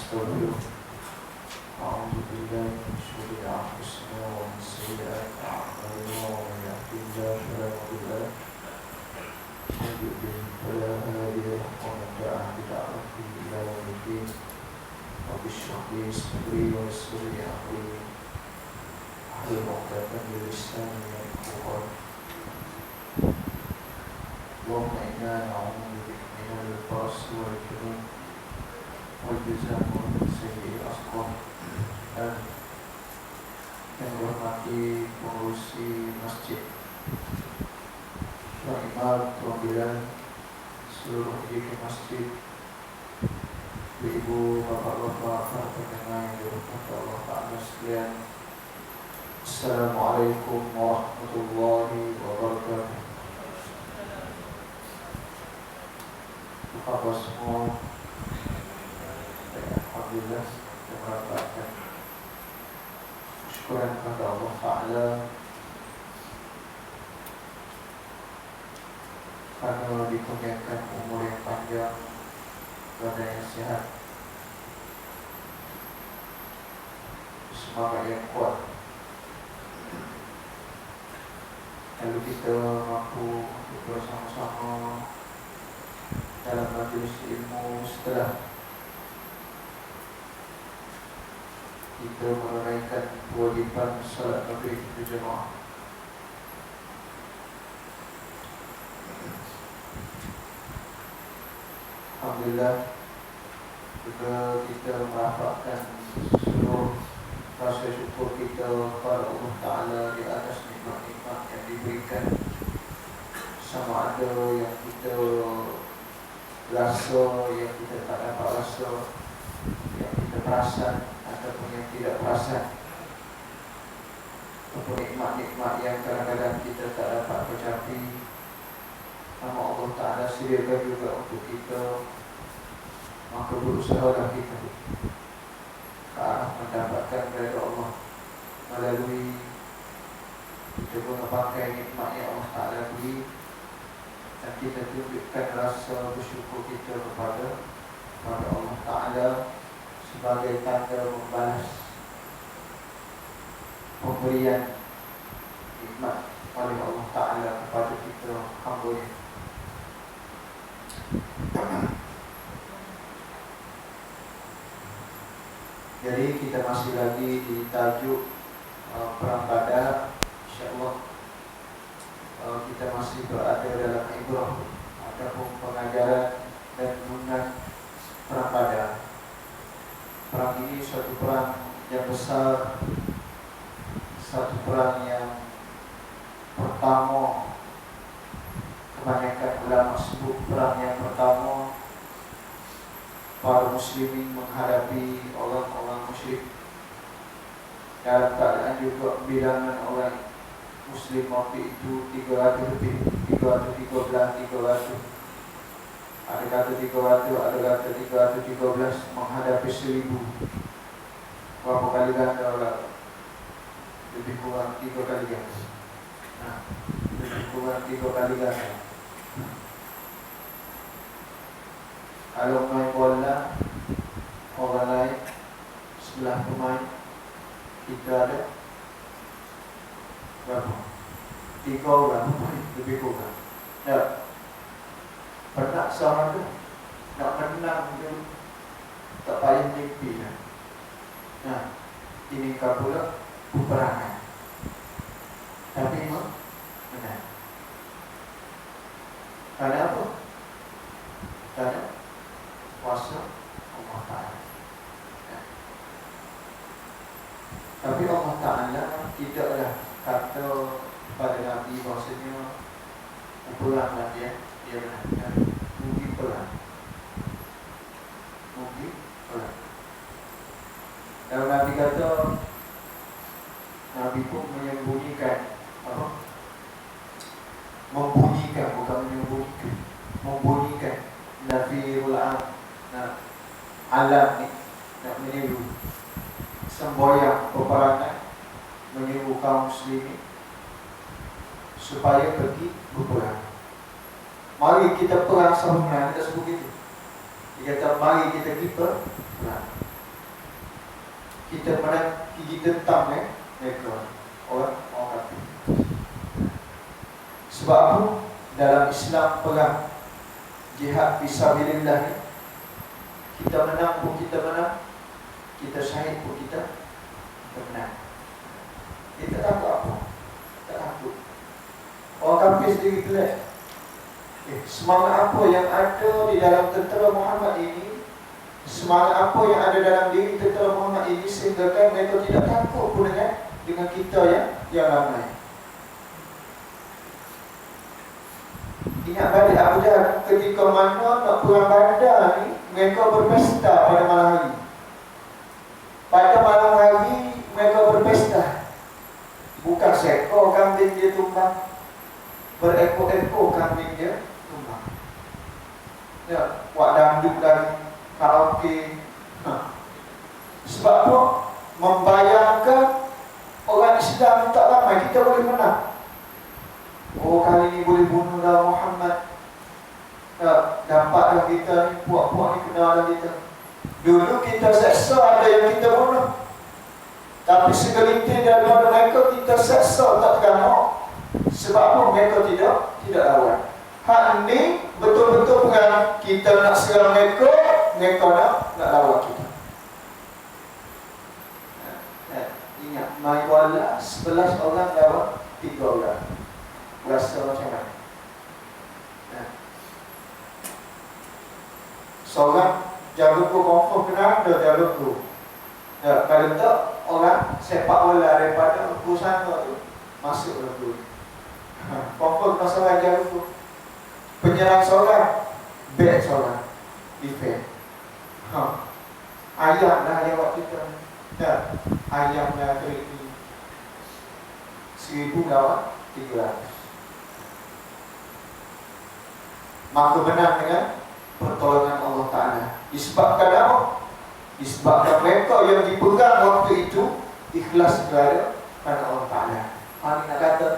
ونستغفره أعوذ بالله من شرور أنفسنا ومن سيئات أعمالنا ومن يهد الله فلا مضل له ومن يضلل فلا هادي له ومن دعا بدعوته إلى يوم الدين رب اشرح لي صدري ويسر لي أمري واحلل عقدة من لساني يفقهوا قولي اللهم إنا نعوذ بك من البرص والجنون والجزام ومن سيء الأسقام. Dan yang dihormati pengurusi masjid, Tuan Imam, Tuan Bilal, seluruh pendidik masjid, ibu, bapak-bapak, para pendengar yang dirahmati Allah Ta'ala sekalian. Assalamualaikum warahmatullahi wabarakatuh. Apa kabar semua? Alhamdulillah, kita merasakan syukuran kepada Allah Ta'ala karena dikurniakan umur yang panjang, badan yang sehat, semangat yang kuat. Lalu kita mampu untuk bersama-sama dalam majlis ilmu setelah kita menunaikan kewajiban salat maghrib berjemaah. Alhamdulillah, juga kita merapatkan seluruh rasa syukur kita kepada Allah Ta'ala di atas nikmat-nikmat yang diberikan, sama ada yang kita rasa, yang kita tak dapat rasa, yang kita perasan ataupun yang tidak perasan, ataupun nikmat-nikmat yang kadang-kadang kita tak dapat mencapai. Nama Allah Ta'ala sediakan juga untuk kita, maka berusahalah kita ke arah mendapatkan redha Allah melalui kita memakai nikmat yang Allah Ta'ala beri, dan kita tunjukkan rasa bersyukur kita kepada Allah Ta'ala sebagai tanda membalas pemberian nikmat oleh Allah Ta'ala kepada kita hamba-Nya. Jadi kita masih lagi di tajuk Perang Badar. InsyaAllah kita masih berada dalam ibrah ataupun pengajaran dan renungan Perang Badar. Perang ini suatu perang yang besar, satu perang yang pertama, kebanyakan ulama sebut perang yang pertama para muslimin menghadapi orang-orang musyrik. Dalam keadaan juga bilangan orang muslim waktu itu 300 lebih, 313, 300. Ada kata 300, ada kata 313 menghadapi 1000. Berapa kali ganda orang? Lebih kurang 3 kali ganda. Lebih kurang 3 kali ganda. Kalau main bola, orang lain sebelah pemain, kita ada berapa? 3 orang pemain, lebih kurang. Pernah seorang tu nak menang tu tak payah mimpi lah. Ini kau pula peperangan, tapi menang. Karena apa? Karena kuasa Allah Ta'ala. Tapi Allah Ta'ala tidaklah kata pada Nabi bahasanya pulanglah dia benar. Mungkin pulang. Kalau Nabi kata, Nabi pun menyembunyikan apa? Membunyikan, bukan menyembunyikan. Membunyikan Nafirul alam ni, nak meniru semboyang peperangan, meniru kaum muslimin supaya pergi berperang. Mari kita perang sama, kita sebut itu. Dia kata mari kita pergi perang. kita menang gigi tentang mereka orang kafir. Sebab apa? Dalam Islam perang jihad fisabilillah, kita menang pun kita menang, kita syahid pun kita menang. Kita takut apa? Tak takut. Orang kafir sendiri gelap. Semangat apa yang ada di dalam tentera Muhammad ini, semangat apa yang ada dalam diri tentera Muhammad ini, sehingga kan mereka tidak takut pun dengan kita yang ramai. Ingat balik Abu Jahal ketika mana nak perang Badar ni, mereka berpesta pada malam hari. Pada malam hari mereka berpesta. Bukan seekor kambing dia tumbang, berekor-ekor kambing dia tumbang. Ya, buat dangdut dan karaoke. Sebab apa? Membayangkan orang Islam tak ramai, kita boleh menang. Oh, kali ni boleh bunuhlah Muhammad. Dampaklah kita ni, puak-puak ni kenallah kita. Dulu kita seksa ada yang kita bunuh, tapi segelintir daripada mereka kita seksa tak tergamuk. Sebab apa? Mereka tidak lawan. Hak ni betul-betul perang. Kita nak serang mereka, mereka nak lawan kita. Ingat, mai wala 11 orang lawan 3 orang. Rasa macam mana? Seorang jago confirm kena ada jago. Kalau tak, orang sepak bola daripada perusahaan tu masuk lagu. Confirm masalah jago. Penyerang seorang, back seorang, defend. Ayam dah lewat kita. Ayam dah kering 1000 lawan 300. Maka menang dengan pertolongan Allah Ta'ala. Disebabkan apa? Disebabkan mereka yang dipegang waktu itu ikhlas kerana Allah Ta'ala. Ini nak kata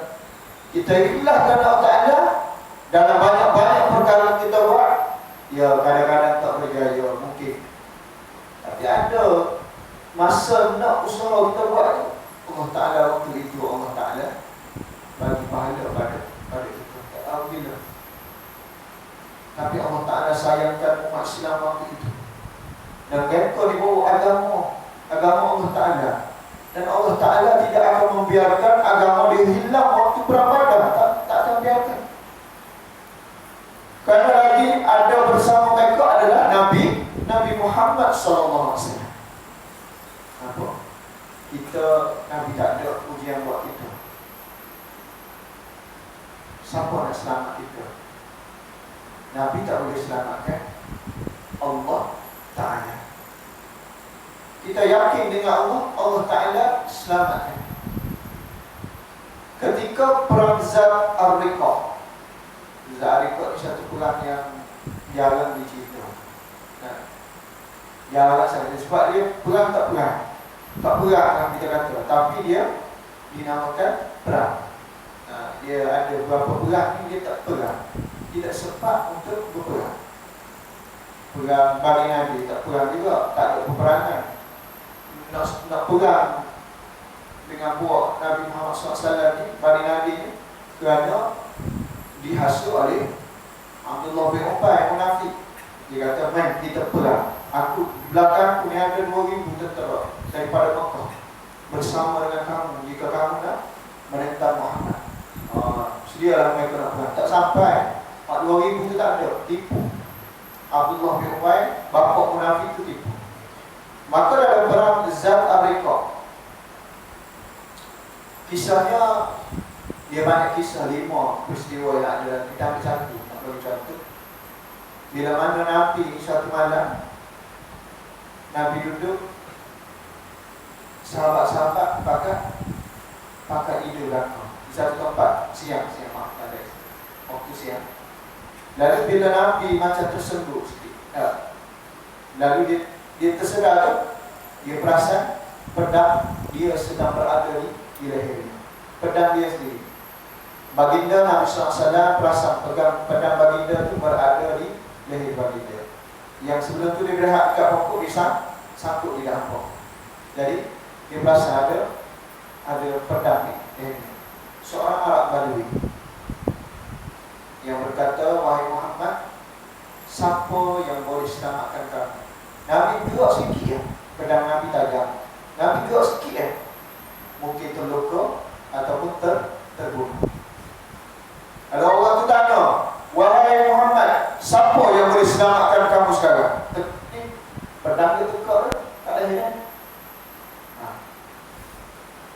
kita ikhlas kerana Allah Ta'ala dalam banyak-banyak perkara kita buat. Ya, kadang-kadang tak berjaya mungkin, tapi ada masa nak usaha kita buat tu, Allah Ta'ala waktu itu Allah Ta'ala bagi pahala pada kita. Tak tahu bila. Tapi Allah Ta'ala sayangkan umat Islam waktu itu. Dan mereka dibawa agama Allah Ta'ala. Dan Allah Ta'ala tidak akan membiarkan agama dia hilang waktu perang Badar. Tak akan biarkan. Kerana lagi ada bersama mereka adalah Nabi Muhammad SAW. Apa? Kita, Nabi tak ada ujian buat kita. Siapa nak selamat kita? Nabi tak boleh selamatkan, Allah Ta'ala. Kita yakin dengan Allah Ta'ala selamatkan. Ketika perang Zat Ar-Riqah, Zat Ar-Riqah ni satu perang yang jarang dicerita. Jarang saja. Sebab dia perang tak perang kita kata, tapi dia dinamakan perang. Dia ada beberapa perang ni dia tak perang, tidak sempat untuk berperang. Perang Bani Nabi tak perang juga, tak ada peperangan. Nak perang dengan buat Nabi Muhammad SAW ni, Bani Nabi ni, kerana dihasut oleh Abdullah bin Ubay munafik. Dia kata, "Man, kita perang. Aku belakang aku ni ada 2000 tentera daripada Mekah bersama dengan kamu jika kamu nak menentang Muhammad." Sedialah mereka nak perang. Tak sampai 2000 tu tak ada, tipu. Abdullah bin Ubay, bapa munafik tu tipu. Maka dalam perang Zat Ar-Riqah, kisahnya dia banyak kisah, 5 peristiwa yang ada dalam kita ambil satu, nak bagi contoh. Bila mana Nabi satu malam, Nabi duduk, sahabat-sahabat pakai idul belakang di satu tempat, siang maaf, tak ada waktu siang. Lalu bila Nabi macam tersengguk sikit, lalu dia tersedar tu, dia perasan pedang dia sedang berada di lehernya, pedang dia sendiri. Baginda Nabi SAW perasan pedang baginda tu berada di leher baginda. Yang sebelum tu dia berehat kat pokok, dia sangkut di dalam pokok. Jadi dia merasa ada pedang ni. Seorang Arab Badui yang berkata, wahai Muhammad, siapa yang boleh selamatkan kamu? Nabi gerak sikit ya, pedang Nabi tajam. Nabi gerak sikit ya, mungkin terluka ataupun terbunuh. Ada orang tu tanya, wahai Muhammad, siapa yang boleh selamatkan kamu sekarang? Pedang dia tukar, tak ada yang.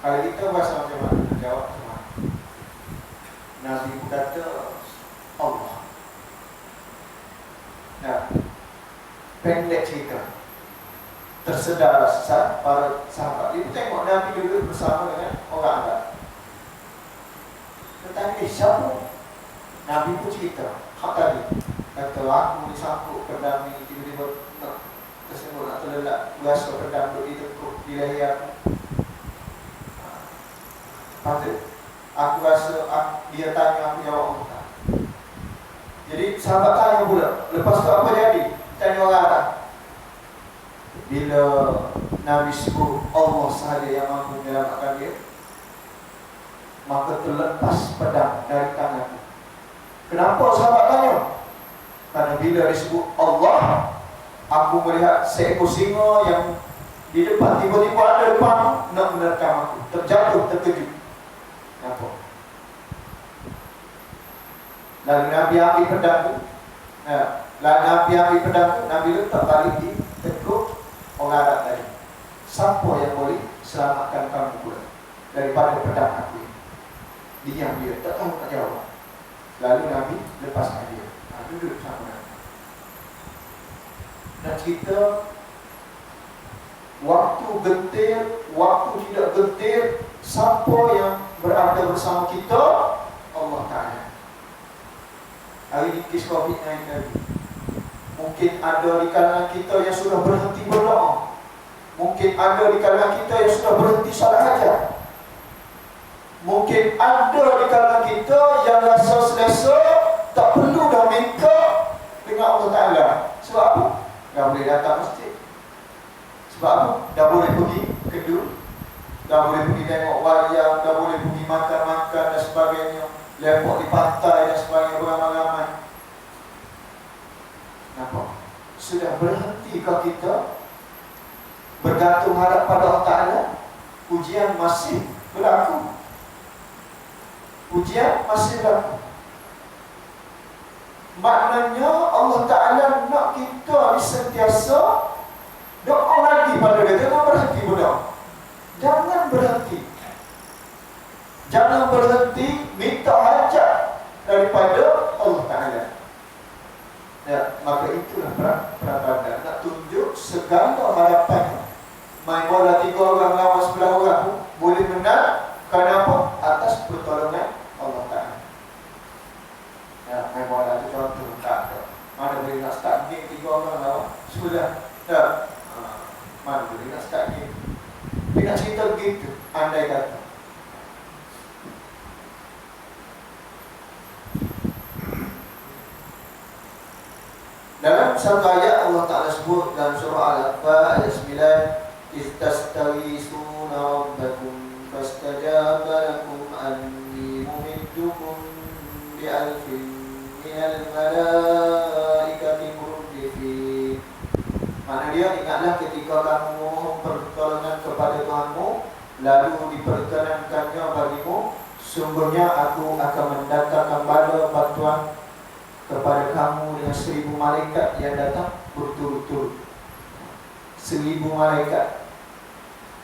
Kalau kita bahasa macam mana? Jawab macam mana? Nabi berkata, Allah. Nah, pendek cerita. Tersedar para sahabat. Dia tengok Nabi duduk bersama dengan orang Arab. Dia tanya, siapa? Nabi pun cerita. Hak tadi. Kata, aku disangkut pedang ni, tiba-tiba tersenggol nak terlelak. Biasa pedang duduk ditekuk di leher aku. Patut. Aku rasa dia tanya, aku jawab tak. Jadi sahabat tanya pula, lepas tu apa jadi? Tanya orang tak? Bila Nabi sebut Allah sahaja yang mampu menyelamatkan dia, maka terlepas pedang dari tanganku. Kenapa sahabat tanya? Karena bila disebut Allah, aku melihat seekor singa yang di depan, tiba-tiba ada depan nak menerkam aku. Terjatuh, terkejut. Kenapa? Lalu Nabi ambil pedang tu. Lalu Nabi ambil pedang tu, Nabi letak balik di tekuk orang Arab tadi. Siapa yang boleh selamatkan kamu pula daripada pedang aku ini? Diam dia, tak tahu nak jawab. Lalu Nabi lepaskan dia. Duduk sama Nabi. Dan cerita waktu gentir, waktu tidak gentir, siapa yang berada bersama kita? Allah Ta'ala. Hari ini kes COVID-19 tadi, mungkin ada di kalangan kita yang sudah berhenti berdoa. Mungkin ada di kalangan kita yang sudah berhenti salat hajat. Mungkin ada di kalangan kita yang rasa selesa, tak perlu dah minta dengan Allah Ta'ala. Sebab apa? Dah boleh datang masjid. Sebab apa? Dah boleh pergi kedul, dah boleh pergi tengok wayang, dah boleh pergi makan-makan dan sebagainya, lepak di pantai dan sebagainya, beramai-ramai. Kenapa? Sudah berhentikah kita bergantung harap pada Allah Ta'ala? Ujian masih berlaku. Ujian masih berlaku. Maknanya Allah Ta'ala nak kita sentiasa doa lagi pada dia. Jangan berhenti berdoa. Jangan berhenti. Jangan berhenti minta hajat daripada Allah Ta'ala. Ya, maka itulah perabdanan. Nak tunjuk segala harapan. Main bola 3 orang lawan 11 orang boleh menang. Kenapa? Atas pertolongan Allah Ta'ala. Ya, main bola tu contoh tak ada. Mana boleh nak start game 3 orang lawan 11. Tak. Mana boleh nak start game. Dia nak cerita game tu, andai kata. Dalam satu ayat Allah Ta'ala sebut dalam surah Al-Anfal ayat 9, istastawisuna rabbakum fastajaba lakum anni mumiddukum bi'alfin minal malaikati murdifin. Mana dia, ingatlah ketika kamu mohon pertolongan kepada Tuhanmu, lalu diperkenankannya bagimu, sungguhnya aku akan mendatangkan bala bantuan kepada kamu dengan 1000 malaikat yang datang berturut-turut. 1000 malaikat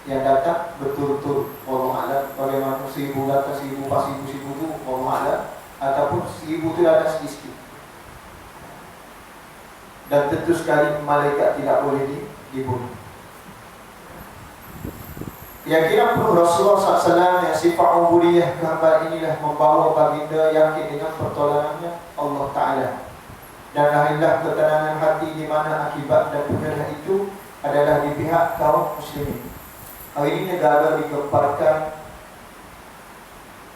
yang datang berturut-turut. Allah Alam, bagaimana 1000 datang, 1000 pas 1000 tu Allah Alam, ataupun 1000 tu datang sikit-sikit. Dan tentu sekali malaikat tidak boleh dibunuh. Keyakinan penuh Rasulullah SAW yang sifat ubudiyah kehambaan inilah membawa baginda yakin dengan pertolongannya Allah Ta'ala. Dan lahirlah ketenangan hati di mana akibat dan penyerah itu adalah di pihak kaum muslimin. Hari ini negara digemparkan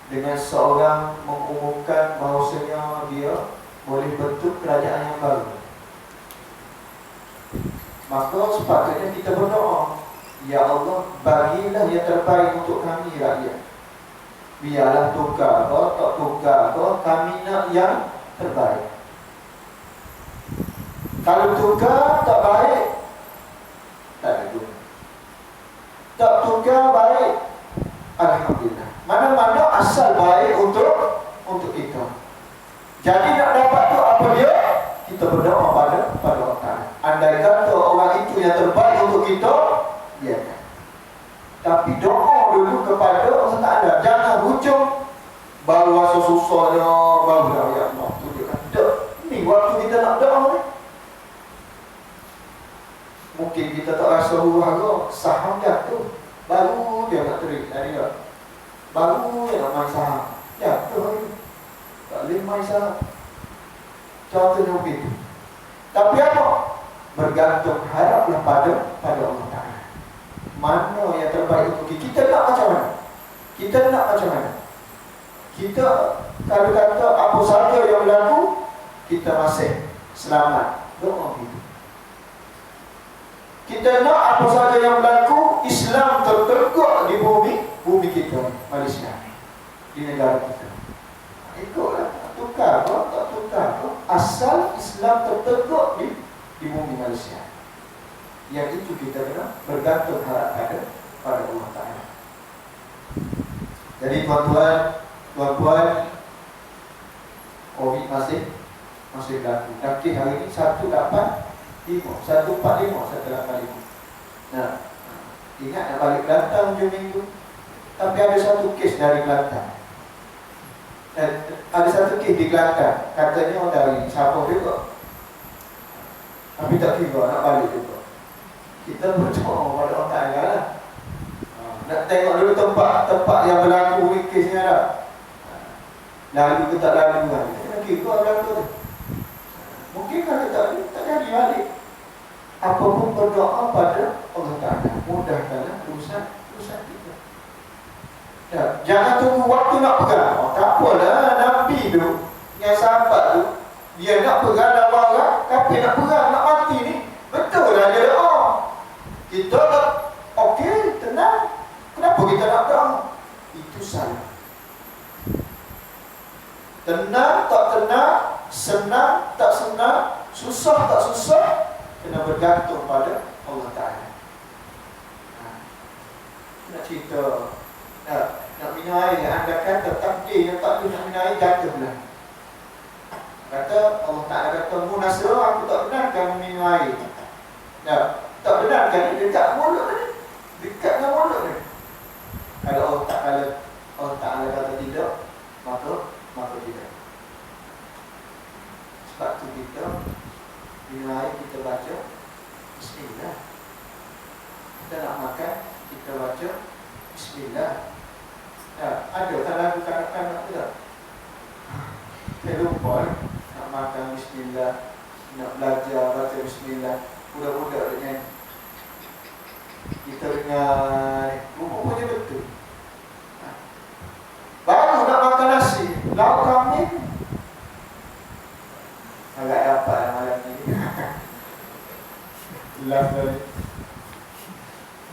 dengan seorang mengumumkan bahawasanya dia boleh bentuk kerajaan yang baru. Maka sepatutnya kita berdoa, Ya Allah, bagilah yang terbaik untuk kami rakyat. Biarlah tukar kau, tak tukar kau, kami nak yang terbaik. Kalau tukar tak baik, tak ada guna. Tak tukar baik, alhamdulillah. Mana-mana asal baik untuk kita. Jadi nak dapat tu apa dia? Kita berdoa pada Allah Ta'ala. Andai kata orang itu yang terbaik untuk kita, biarkan. Tapi doa dulu kepada Allah Ta'ala. Jangan hujung baru rasa susahnya, baru dah ya Allah tu dia kata. Ni waktu kita nak doa ni, mungkin kita tak rasa huru-hara, saham jatuh, baru dia nak terik dari dia. Baru dia nak main saham, jatuh. Tak boleh main saham. Contohnya begitu. Tapi apa? Bergantung haraplah pada Allah Ta'ala. Mana yang terbaik untuk kita nak macam mana? Kita nak macam mana? Kita kalau kata apa saja yang berlaku, kita masih selamat. Doa begitu. Kita nak apa saja yang berlaku, Islam tertegak di bumi kita, Malaysia, di negara kita. Ikutlah, tak tukar kau, tak tukar kau, asal Islam tertegak di bumi Malaysia. Yang itu kita kena bergantung harap pada Allah Ta'ala. Jadi tuan-tuan, COVID masih berlaku. Tapi hari ini 185, 185. Nah, ingat nak balik Kelantan hujung minggu. Tapi ada satu kes dari Kelantan. Ada satu kes di Kelantan. Katanya orang dari Sabah juga. Tapi tak kira nak balik juga. Kita berdoa pada Allah Ta'ala lah. Nak tengok dulu tempat yang berlaku ni kesnya dah. Lalu ke tak lalu kan. Kita kira berlaku tu. Mungkin kalau tak jadi balik. Apapun berdoa pada Allah Ta'ala, mudahkanlah urusan kita. Ya, jangan tunggu waktu nak pegang. Tak apalah, Nabi tu, yang sahabat tu, dia nak pegang dah barang, tapi nak pegang, nak mati ni, betul lah dia doa. Kita tak, okey, tenang. Kenapa kita nak doa? Itu salah. Tenang tak tenang, senang tak senang, susah tak susah, kena bergantung pada Allah Ta'ala. Nak cerita, nak minum air, anda kata takdir yang tak boleh nak minum air, jatuhlah. Kata Allah Ta'ala kata, munasrah aku tak benarkan minum air. Tak benarkan ni dekat mulut ni, dekat dengan mulut ni. Kalau Allah Ta'ala kata tidak, maka tidak. Sebab tu kita minum air, kita baca Bismillah. Kita nak makan, kita baca Bismillah. Ada tak lagu kanak-kanak tu tak? Saya lupa nak makan Bismillah, nak belajar baca Bismillah. Budak-budak dia nyanyi, kita dengar rupa-rupanya betul. Baru nak makan nasi, lauk kambing agak dapat malam ni. Last kali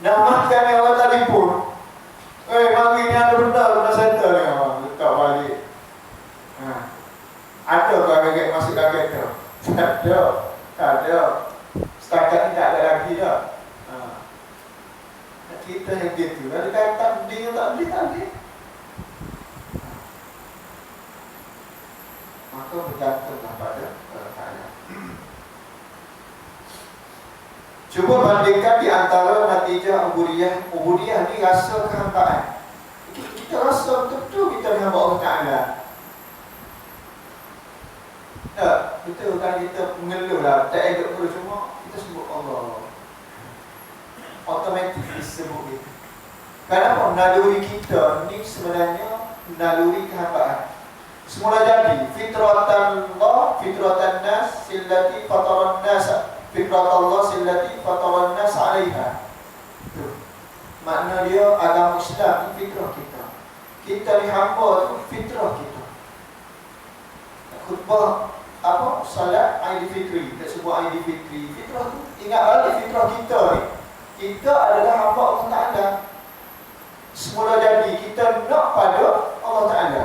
nak makan yang orang telefon, mari ni ada benda nak settle ni, letak balik. Ada ke agak masuk dalam kereta? Tak ada. Setakat ni tak ada lagi dah. Kita yang gitu, ada kata dia tak boleh. Maka bergantunglah pada Allah Ta'ala. Cuba bandingkan di antara natijah ubudiyah ni rasa kehambaan. Kita rasa betul kita dihamba Allah Ta'ala. Betul kan, kita mengeluh lah, tak elok pun, cuma kita sebut Allah. Automatik disebut gitu. Kenapa? Naluri kita ni sebenarnya naluri kehambaan. Semula jadi fitratan nas sillati fataran nas, fitratallah sillati fataran nas 'alaiha. Itu makna dia agama Islam ni fitrah kita. Kita ni hamba tu fitrah kita. Khutbah salat Aidilfitri, tak sebut Aidilfitri. Fitrah tu ingat balik fitrah kita ni. kita adalah hamba Allah Ta'ala. Semula jadi kita nak pada Allah Ta'ala.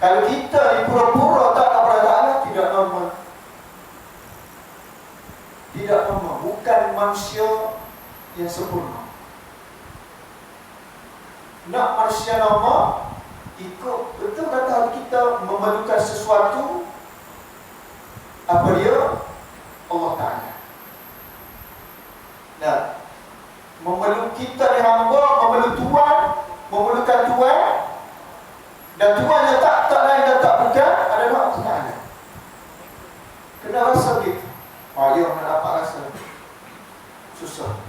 Kalau kita ni pura-pura tak nak pada Ta'ala, tidak normal. Tidak normal. Bukan manusia yang sempurna. Nak manusia normal, ikut betul kata kita memerlukan sesuatu. Apa dia? Allah Ta'ala. Nah, memerlukan kita ni hamba, memerlukan Tuhan, memerlukan Tuhan, dan Tuhan yang tak lain dan tak bukan adalah Allah Ta'ala. Kena rasa gitu. Payah nak dapat rasa. Susah.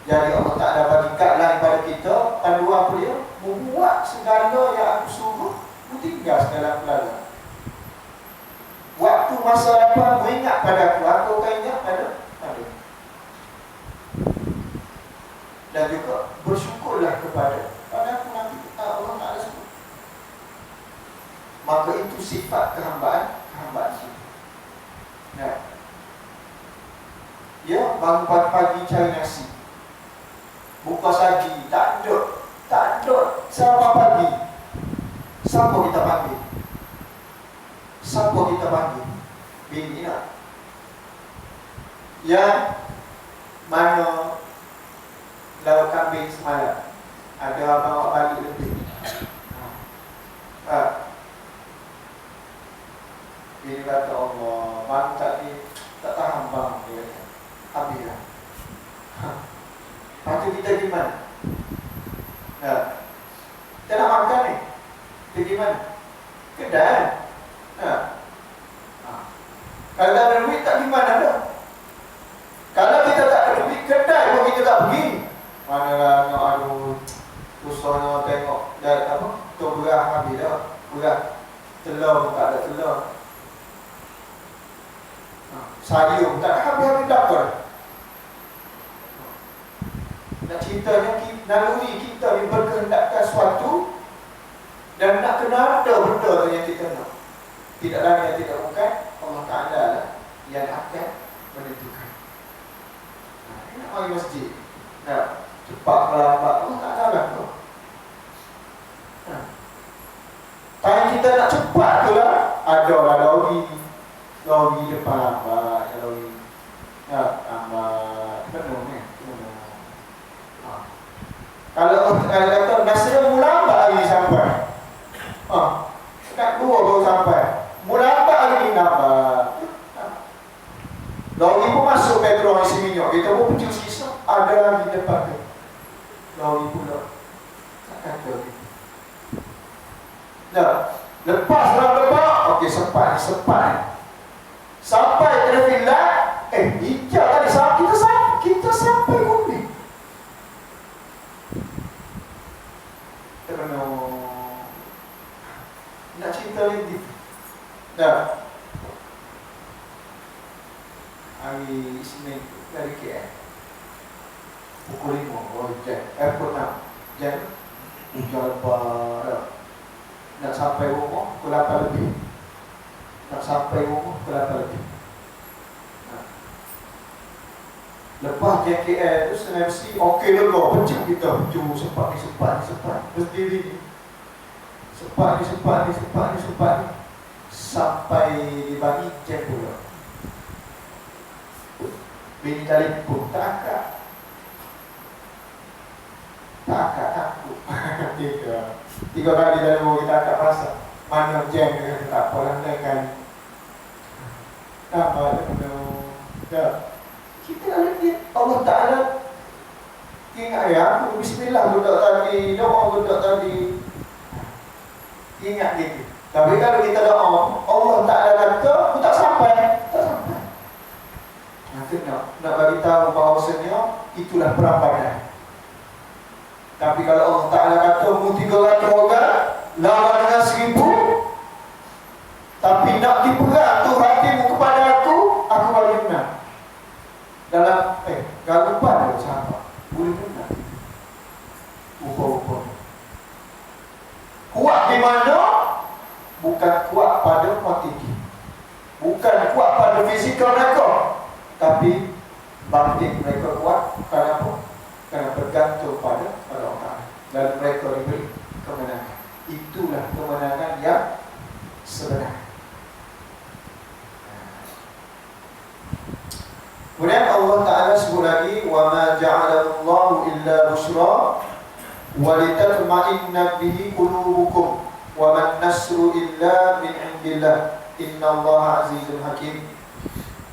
Jadi Allah Ta'ala bagi guideline pada kita, panduan apa dia? Membuat segala yang aku suruh, aku tinggal segala pelala. Waktu masa depan mengingat pada aku akan ingat pada. Dan juga bersyukurlah kepada aku nanti Allah Ta'ala sebut. Maka itu sifat kehambaan kita. Nah, ya, bangun pagi-pagi cari nasi, buka saji, tak ada sarapan pagi. Siapa kita panggil? Siapa kita panggil? Bini nak. Yang mana lauk kambing semalam ada bawa balik lebih. Bini kata, Allah, bang tadi tak tahan bang, dia kata, habislah. Lepas tu kita gimana? Kita nak makan ni, kita gimana? Kedai. Kalau tak ada duit, tak gimana dah. Kalau kita tak ada duit, kedai pun kita tak pergi. Manalah nak aduh, susahnya tengok dan apa? Tu beras habis dah. Beras telur pun tak ada telur. Sayur tak ada habis dapur. Nak ceritanya naluri kita ni berkehendakkan sesuatu dan nak kena ada benda tu yang kita nak. Tidak lain yang tidak bukan Allah Ta'ala lah yang akan menentukan. Ini nak mari masjid. Cepat melambat Allah Ta'ala lah tu. Time kita nak cepat tu lah, ada lah lori depan lambat, lori lambat, penuh ni. Kalau kata nasib mula lambat hari sampai, dekat 2 baru sampai, mula lambat hari ni lambat. Lori pun masuk petrol isi minyak, kita pun pencuri sisa, ada lagi depan tu. Lori pula tak kata ni. Lepas dalam lepak, okey sempat ni. Sampai traffic light, hijau tadi kita sampai kuning. Kerana nak cerita lagi. Hari Isnin dari KL pukul 5, jam airport 6 jam hujan lebat. Nak sampai rumah pukul 8 lebih. Lepas JKL tu Senai Besi, okey lega, pencet kita. Jom sempat ni. Berdiri sempat ni. Sampai dibagi jam pula. Bini telefon, tak akak takut. Tiga kali dalam kita akak rasa mana jam dia tak apalah kan. Nampak kita lagi Allah Ta'ala ingat aku bismillah budak tadi, doa budak tadi, ingat gitu. Tapi kalau kita doa Allah Ta'ala kata aku tak sampai. Nanti nak bagi tahu bahawasanya itulah perambanan. Tapi kalau Allah Ta'ala kata mu 300 orang lawan dengan 1000, tapi nak dipegang tu hatimu kepada aku bagi menang. Dalam gagapan ada sahabat boleh menang. Rupa-rupa kuat di mana? Bukan kuat pada materi, bukan kuat pada fizikal mereka, tapi batin mereka kuat. Kenapa? itulah kemenangan yang sebenar. Kemudian Allah Ta'ala sebut lagi, wa ma ja'alallahu illa busyra wa litatma'inna bihi qulubukum wa man nasru illa min indillah innallaha azizun hakim.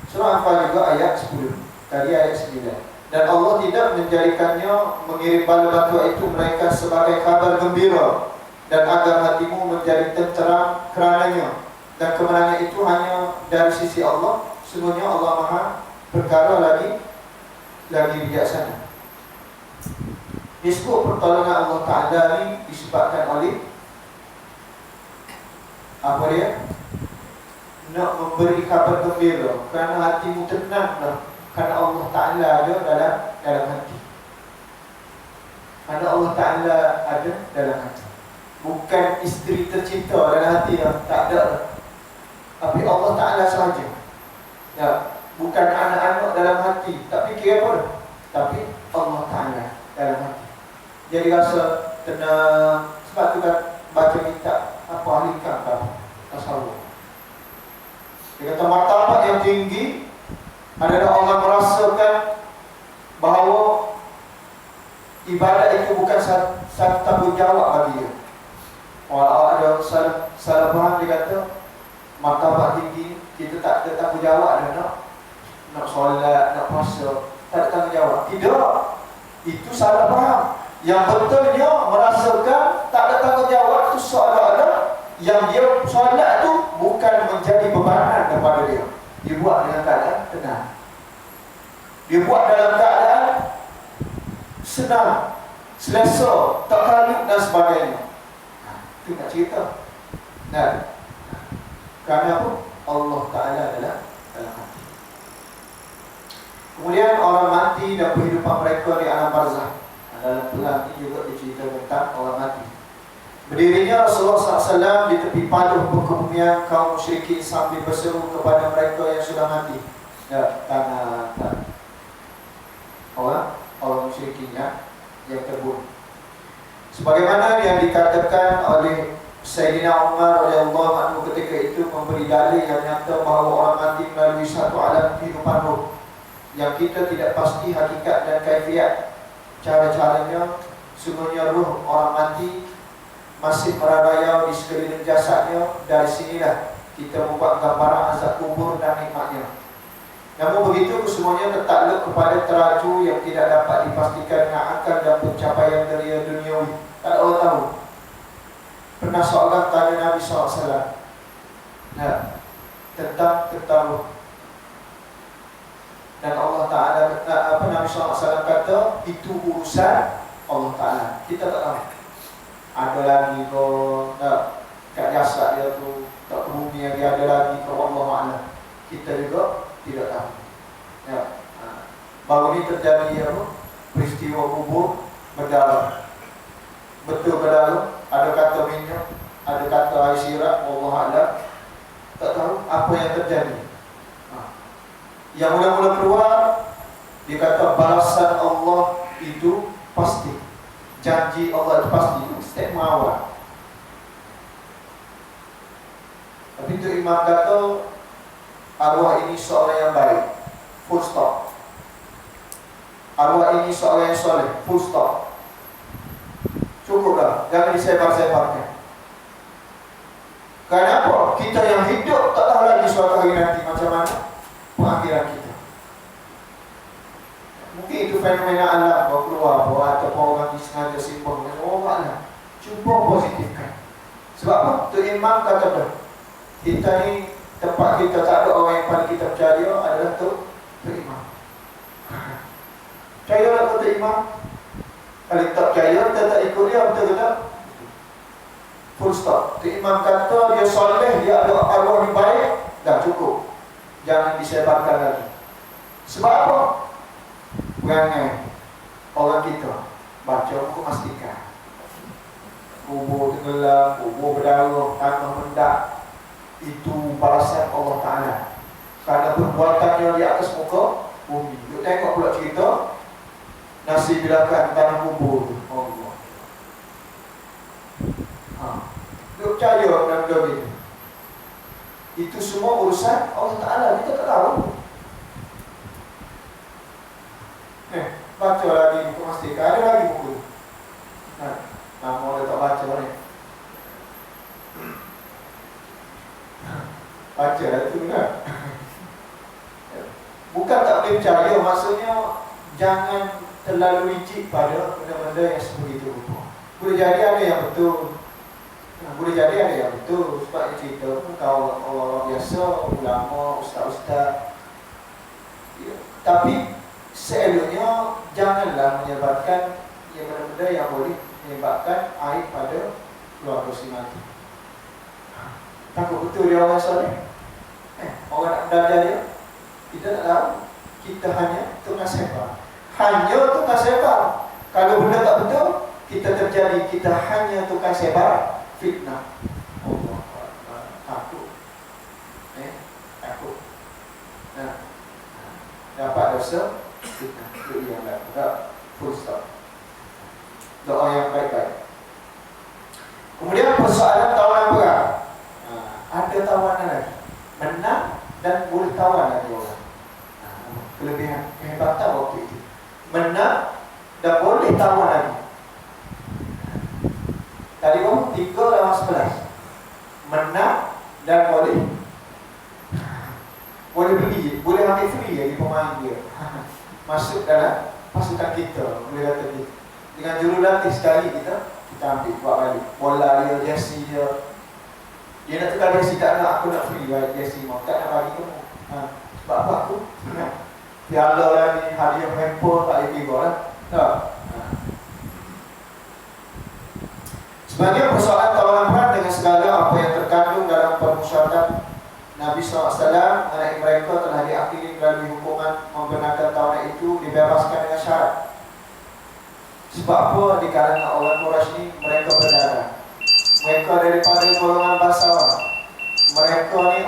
Surah Anfal juga ayat 10, tadi ayat 9. Dan Allah tidak menjadikannya mengirim bala bantuan itu melainkan sebagai kabar gembira dan agar hatimu menjadi tenteram kerananya, dan kemenangan itu hanya dari sisi Allah. Sungguhnya Allah Maha perkara lagi bijaksana. Disebut pertolongan Allah Ta'ala ini disebabkan oleh apa dia? Nak memberi kabar gembira, kerana hatimu tenanglah, kerana Allah Ta'ala ada dalam hati. Kerana Allah Ta'ala ada dalam hati. Bukan isteri tercinta dalam hati, tak ada. Tapi Allah Ta'ala sahaja. Ya, bukan anak-anak dalam hati, tak fikir apa, tapi Allah Ta'ala dalam hati. Jadi rasa tenang. Sebab tu kan baca kitab apa ahlikam kan tasawuf. Dia kata martabat yang tinggi adalah orang merasakan bahawa ibadat itu bukan satu tanggungjawab bagi dia. Walau ada salah faham, dia kata martabat tinggi kita tak ada tanggungjawab dah nak solat, nak puasa, tak ada tanggungjawab. Tidak, itu salah faham. Yang betulnya merasakan tak ada tanggungjawab itu seolah-olah yang dia solat tu bukan menjadi bebanan kepada dia. Dia buat dengan keadaan tenang, dia buat dalam keadaan senang, selesa, tak kalut dan sebagainya. Itu nak cerita. Nah, kerana apa? Allah Ta'ala dalam hati. Kemudian orang mati dan kehidupan mereka di alam barzah. Dalam pelang ini juga diceritakan tentang orang mati. Berdirinya Rasulullah SAW di tepi paduh perkebumian kaum musyrikin sambil berseru kepada mereka yang sudah mati. Ya, tanah orang musyrikin yang terbunuh. Sebagaimana yang dikatakan oleh Sayyidina Umar radhiyallahu anhu ketika itu memberi dalil yang nyata bahawa orang mati melalui satu alam kehidupan roh yang kita tidak pasti hakikat dan kaifiat cara-caranya. Sungguhnya roh orang mati masih merayau di sekeliling jasadnya. Dari sinilah kita membuat gambaran azab kubur dan nikmatnya. Namun begitu, kesemuanya tertakluk kepada teraju yang tidak dapat dipastikan dengan akal dan pencapaian dari duniawi. Tak ada orang tahu. Pernah seorang tanya Nabi SAW tentang tertaruh. Dan Allah Ta'ala Nabi SAW kata itu urusan Allah Ta'ala. Kita tak tahu. Ada lagi ke kat jasad dia tu, tak ke bumi yang dia ada lagi ke Allah Ta'ala. Kita juga tidak tahu. Ya. Baru ni terjadi peristiwa kubur berdarah. Betul berdarah. Ada kata minyak, ada kata air sirap, Allah Ta'ala. Tak tahu apa yang terjadi. Yang mula-mula keluar, dia kata balasan Allah itu pasti, janji Allah itu pasti. Step awal. Tapi itu imam kata arwah ini seorang yang baik, full stop. Arwah ini seorang yang soleh, full stop. Cukuplah, jangan disebar-sebarkan. Kenapa? Kita yang hidup tak tahu lagi suatu hari nanti macam mana pengakhiran kita. Mungkin itu fenomena alam bahawa keluar atau orang disengaja simpang dengan orang lah. Cuba positifkan. Sebab apa? Tuk Imam kata dah, kita ni tempat kita tak ada orang yang paling kita percaya adalah Tuk Imam. Percayalah Tuk Imam. Kalau tak percaya, kita tak ikut dia, betul tak? Full stop. Tuk Imam kata dia soleh, dia ada arwah yang baik, dah cukup. Jangan disebarkan lagi. Sebab apa? Perangai orang kita baca buku mastika, kubur tenggelam, kubur berdarah, tanah mendak. Itu balasan Allah Ta'ala kerana perbuatannya di atas muka bumi. Yuk tengok pula cerita nasib bilakan tanah kubur Allah. percaya dalam benda ini. Itu semua urusan Allah Ta'ala, kita tak tahu. Baca lagi buku Mastika, ada lagi buku. Nama dia tak baca ni. Baca lah tu kan. Bukan tak boleh percaya, maksudnya jangan terlalu rigid pada benda-benda yang sebegitu rupa. Boleh jadi ada yang betul, boleh jadi ada yang betul. Sebab dia cerita kau orang biasa, ulama, ustaz-ustaz ya. Tapi seeloknya janganlah menyebabkan benda-benda yang boleh menyebabkan aib pada keluarga si mati. Takut betul dia orang soleh. Orang nak belajar dia, kita tak tahu. Kita hanya tukang sebar. Hanya tukang sebar. Kalau benda tak betul, kita terjadi, kita hanya tukang sebar fitnah. Allah takut. Takut. Dapat dosa fitnah. Itu yang lain. Tak. Full stop. Doa yang baik-baik. Kemudian persoalan tawanan perang. Ada tawanan lagi. Menang dan boleh tawan lagi orang. Kelebihan, kehebatan waktu itu. Menang dan boleh tawan lagi. Tadi kamu 3 lawan 11. Menang dan boleh beli, boleh ambil free lagi pemain dia. Masuk dalam pasukan kita, boleh kata gitu. Dengan jurulatih sekali kita ambil buat balik. Bola dia, jersey dia. Dia nak tukar jersey, tak nak, aku nak free jersey mau. Tak nak bagi kamu. Sebab apa aku? Piala lagi, hadiah handphone, tak boleh tiba lah. Tak? Sebagai persoalan tawanan perang dengan segala apa yang terkandung dalam permusyawaratan Nabi SAW mengenai mereka telah diakhiri melalui hukuman membenarkan tawanan itu dibebaskan dengan syarat. Sebab apa? Di kalangan orang Quraisy ini mereka berdarah. Mereka daripada golongan bangsawan. Mereka ni